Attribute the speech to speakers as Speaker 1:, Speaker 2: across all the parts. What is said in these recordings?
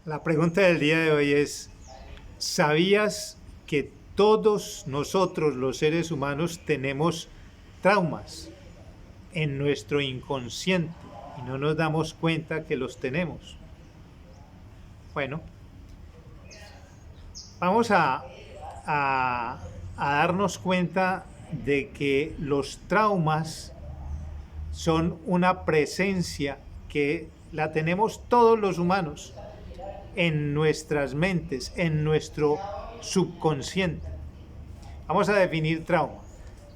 Speaker 1: La pregunta del día de hoy es, ¿sabías que todos nosotros los seres humanos tenemos traumas en nuestro inconsciente y no nos damos cuenta que los tenemos? Bueno, vamos a darnos cuenta de que los traumas son una presencia que la tenemos todos los humanos en nuestras mentes, en nuestro subconsciente. Vamos a definir trauma.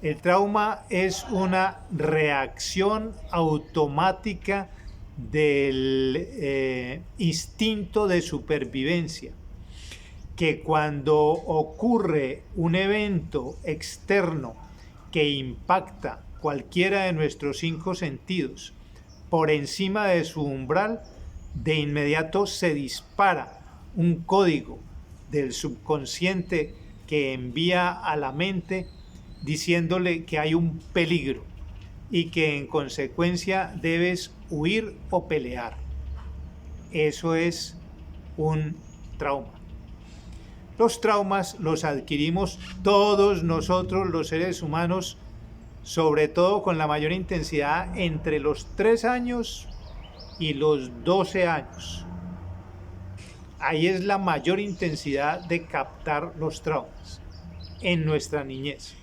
Speaker 1: El trauma es una reacción automática del instinto de supervivencia, que cuando ocurre un evento externo que impacta cualquiera de nuestros 5 sentidos por encima de su umbral, de inmediato se dispara un código del subconsciente que envía a la mente diciéndole que hay un peligro y que en consecuencia debes huir o pelear. Eso es un trauma. Los traumas los adquirimos todos nosotros los seres humanos, sobre todo con la mayor intensidad entre los 3 años y los 12 años. Ahí es la mayor intensidad de captar los traumas en nuestra niñez.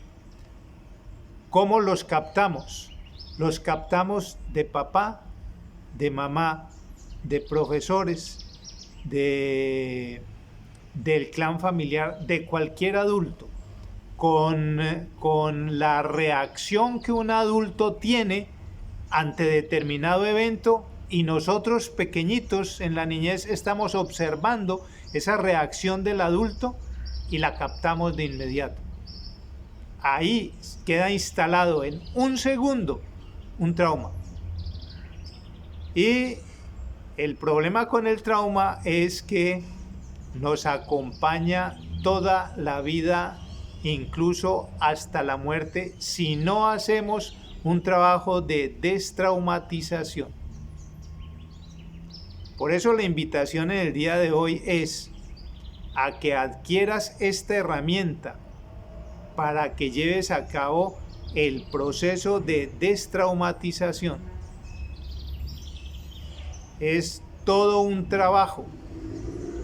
Speaker 1: ¿Cómo los captamos? Los captamos de papá, de mamá, de profesores, del clan familiar, de cualquier adulto, con la reacción que un adulto tiene ante determinado evento, y nosotros pequeñitos en la niñez estamos observando esa reacción del adulto y la captamos de inmediato. Ahí queda instalado en un segundo un trauma. Y el problema con el trauma es que nos acompaña toda la vida, incluso hasta la muerte, si no hacemos un trabajo de destraumatización. Por eso la invitación en el día de hoy es a que adquieras esta herramienta para que lleves a cabo el proceso de destraumatización. Es todo un trabajo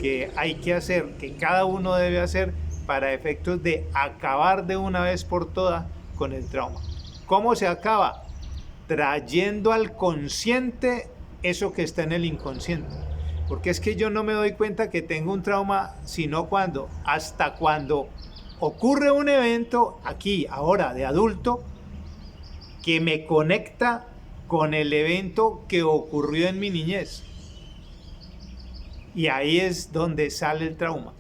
Speaker 1: que hay que hacer, que cada uno debe hacer para efectos de acabar de una vez por todas con el trauma. ¿Cómo se acaba? Trayendo al consciente eso que está en el inconsciente. Porque es que yo no me doy cuenta que tengo un trauma, sino hasta cuando ocurre un evento aquí, ahora, de adulto, que me conecta con el evento que ocurrió en mi niñez. Y ahí es donde sale el trauma.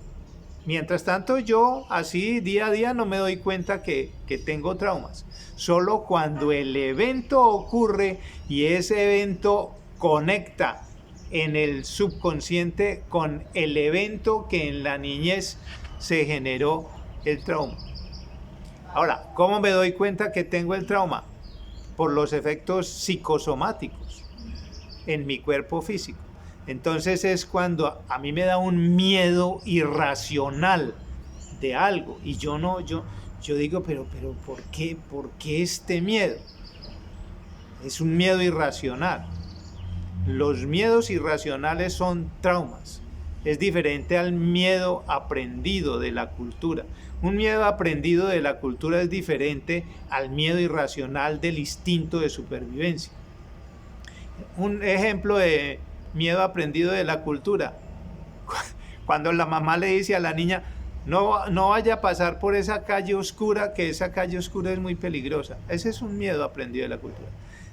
Speaker 1: Mientras tanto, yo así día a día no me doy cuenta que tengo traumas. Solo cuando el evento ocurre y ese evento conecta en el subconsciente con el evento que en la niñez se generó el trauma. Ahora, ¿cómo me doy cuenta que tengo el trauma? Por los efectos psicosomáticos en mi cuerpo físico. Entonces es cuando a mí me da un miedo irracional de algo y yo digo, pero ¿por qué este miedo? Es un miedo irracional. Los miedos irracionales son traumas. Es diferente al miedo aprendido de la cultura. Un miedo aprendido de la cultura es diferente al miedo irracional del instinto de supervivencia. Un ejemplo de miedo aprendido de la cultura: cuando la mamá le dice a la niña, no vaya a pasar por esa calle oscura, que esa calle oscura es muy peligrosa. Ese es un miedo aprendido de la cultura.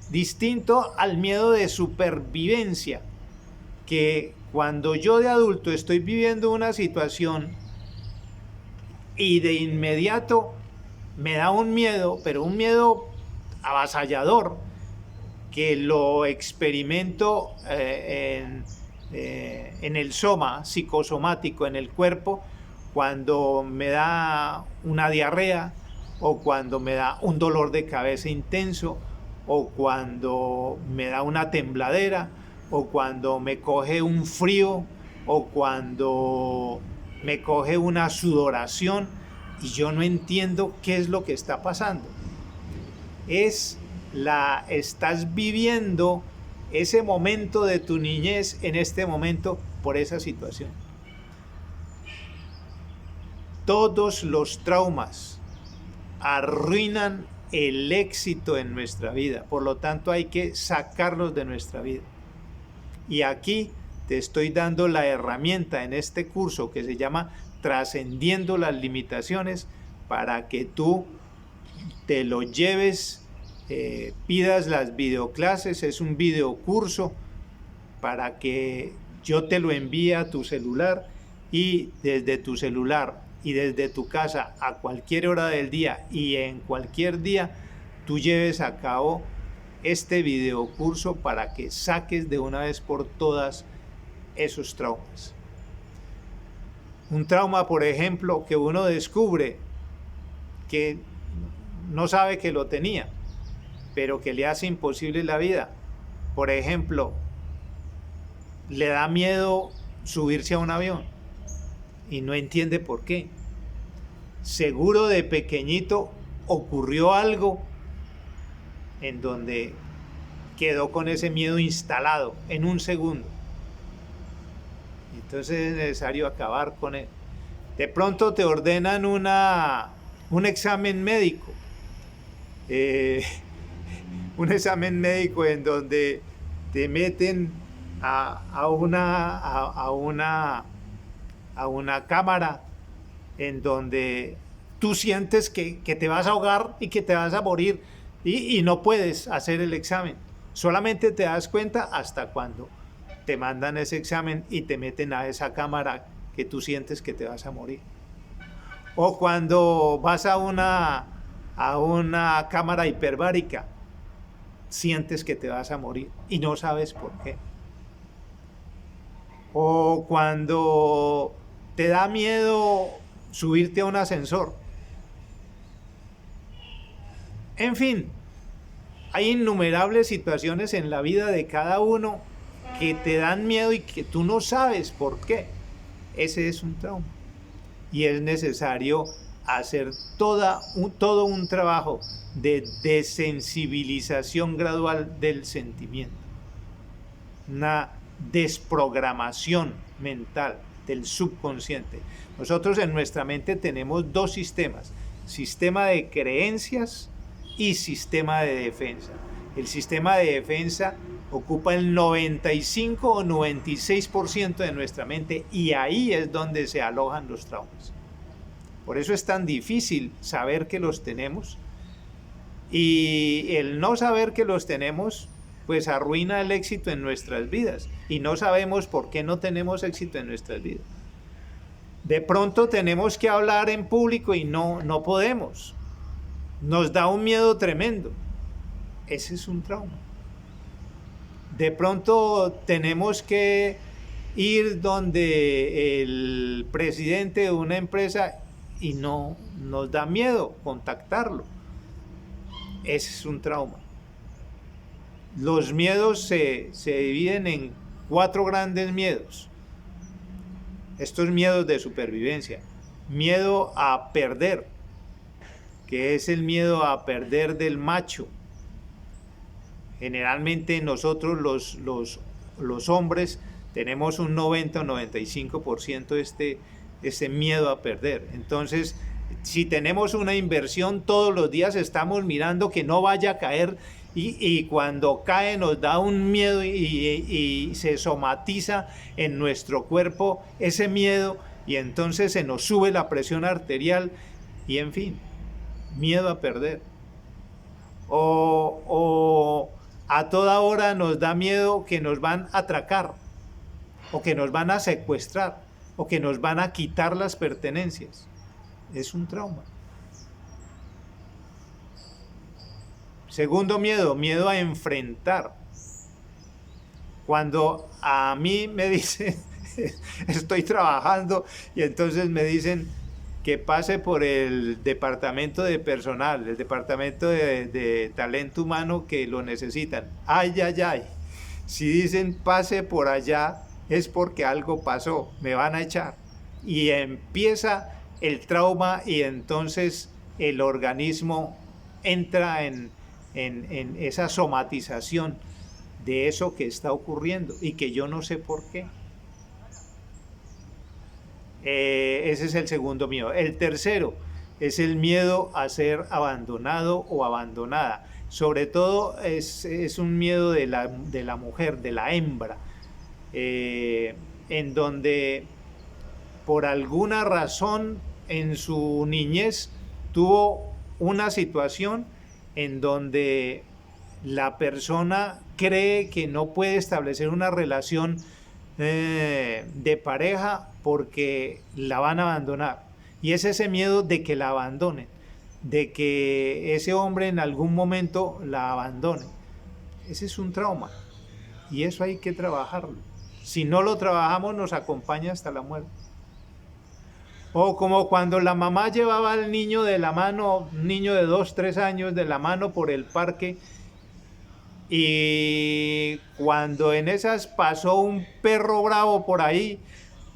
Speaker 1: Distinto al miedo de supervivencia, que cuando yo de adulto estoy viviendo una situación y de inmediato me da un miedo, pero un miedo avasallador, que lo experimento en el soma psicosomático, en el cuerpo, cuando me da una diarrea, o cuando me da un dolor de cabeza intenso, o cuando me da una tembladera, o cuando me coge un frío o cuando me coge una sudoración y yo no entiendo qué es lo que está pasando. Estás viviendo ese momento de tu niñez en este momento por esa situación. Todos los traumas arruinan el éxito en nuestra vida, por lo tanto hay que sacarlos de nuestra vida. Y aquí te estoy dando la herramienta en este curso que se llama Trascendiendo las Limitaciones, para que tú te lo lleves, pidas las videoclases. Es un videocurso para que yo te lo envíe a tu celular, y desde tu celular y desde tu casa a cualquier hora del día y en cualquier día tú lleves a cabo este videocurso para que saques de una vez por todas esos traumas. Un trauma, por ejemplo, que uno descubre que no sabe que lo tenía, pero que le hace imposible la vida. Por ejemplo, le da miedo subirse a un avión y no entiende por qué. Seguro de pequeñito ocurrió algo en donde quedó con ese miedo instalado en un segundo. Entonces es necesario acabar con él. De pronto te ordenan un examen médico. Un examen médico en donde te meten a una cámara en donde tú sientes que te vas a ahogar y que te vas a morir, y no puedes hacer el examen. Solamente te das cuenta hasta cuando te mandan ese examen y te meten a esa cámara que tú sientes que te vas a morir. O cuando vas a una cámara hiperbárica, sientes que te vas a morir y no sabes por qué. O cuando te da miedo subirte a un ascensor. En fin, hay innumerables situaciones en la vida de cada uno que te dan miedo y que tú no sabes por qué. Ese es un trauma. Y es necesario hacer todo un trabajo de desensibilización gradual del sentimiento. Una desprogramación mental del subconsciente. Nosotros en nuestra mente tenemos dos sistemas: sistema de creencias y sistema de defensa. El sistema de defensa ocupa el 95 o 96% de nuestra mente, y ahí es donde se alojan los traumas. Por eso es tan difícil saber que los tenemos, y el no saber que los tenemos pues arruina el éxito en nuestras vidas, y no sabemos por qué no tenemos éxito en nuestras vidas. De pronto tenemos que hablar en público y no podemos. Nos da un miedo tremendo. Ese es un trauma. De pronto tenemos que ir donde el presidente de una empresa y no nos da miedo contactarlo. Ese es un trauma. Los miedos se dividen en 4 grandes miedos. Estos miedos de supervivencia: miedo a perder, que es el miedo a perder del macho. Generalmente nosotros los hombres tenemos un 90 o 95% este miedo a perder. Entonces, si tenemos una inversión, todos los días estamos mirando que no vaya a caer, y cuando cae nos da un miedo y se somatiza en nuestro cuerpo ese miedo, y entonces se nos sube la presión arterial y, en fin, miedo a perder. O a toda hora nos da miedo que nos van a atracar, o que nos van a secuestrar, o que nos van a quitar las pertenencias. Es un trauma. Segundo miedo: miedo a enfrentar. Cuando a mí me dicen, estoy trabajando y entonces me dicen que pase por el departamento de personal, el departamento de talento humano, que lo necesitan. Ay, ay, ay. Si dicen pase por allá, es porque algo pasó, me van a echar. Y empieza el trauma y entonces el organismo entra en esa somatización de eso que está ocurriendo y que yo no sé por qué. Ese es el segundo miedo. El tercero es el miedo a ser abandonado o abandonada. Sobre todo es un miedo de la mujer, de la hembra, en donde por alguna razón en su niñez tuvo una situación en donde la persona cree que no puede establecer una relación de pareja porque la van a abandonar. Y es ese miedo de que la abandonen, de que ese hombre en algún momento la abandone. Ese es un trauma y eso hay que trabajarlo. Si no lo trabajamos nos acompaña hasta la muerte. O como cuando la mamá llevaba al niño de la mano, un niño de 2, 3 años de la mano por el parque, y cuando en esas pasó un perro bravo por ahí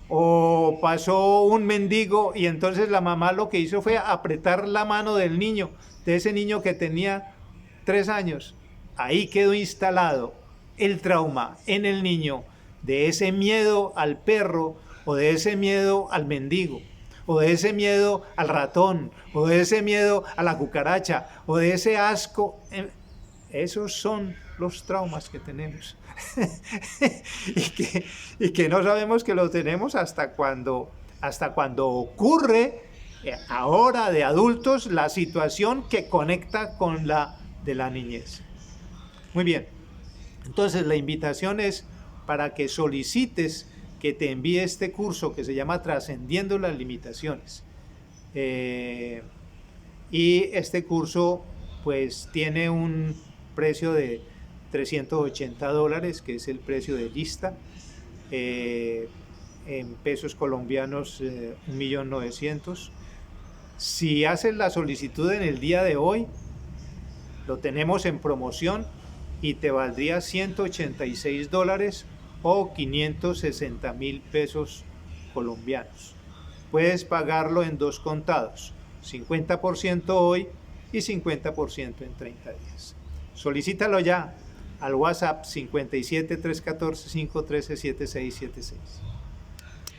Speaker 1: o pasó un mendigo, y entonces la mamá lo que hizo fue apretar la mano del niño, de ese niño que tenía 3 años. Ahí quedó instalado el trauma en el niño de ese miedo al perro o de ese miedo al mendigo o de ese miedo al ratón o de ese miedo a la cucaracha o de ese asco. Esos son los traumas que tenemos y que no sabemos que los tenemos hasta cuando ocurre ahora de adultos la situación que conecta con la de la niñez. Muy bien, entonces la invitación es para que solicites que te envíe este curso que se llama Trascendiendo las Limitaciones. Y este curso pues tiene un precio de $380, que es el precio de lista, en pesos colombianos 1.900.000. Si haces la solicitud en el día de hoy, lo tenemos en promoción y te valdría $186 o 560.000 pesos colombianos. Puedes pagarlo en 2 contados, 50% hoy y 50% en 30 días. Solicítalo ya al WhatsApp 57 314 513 7676.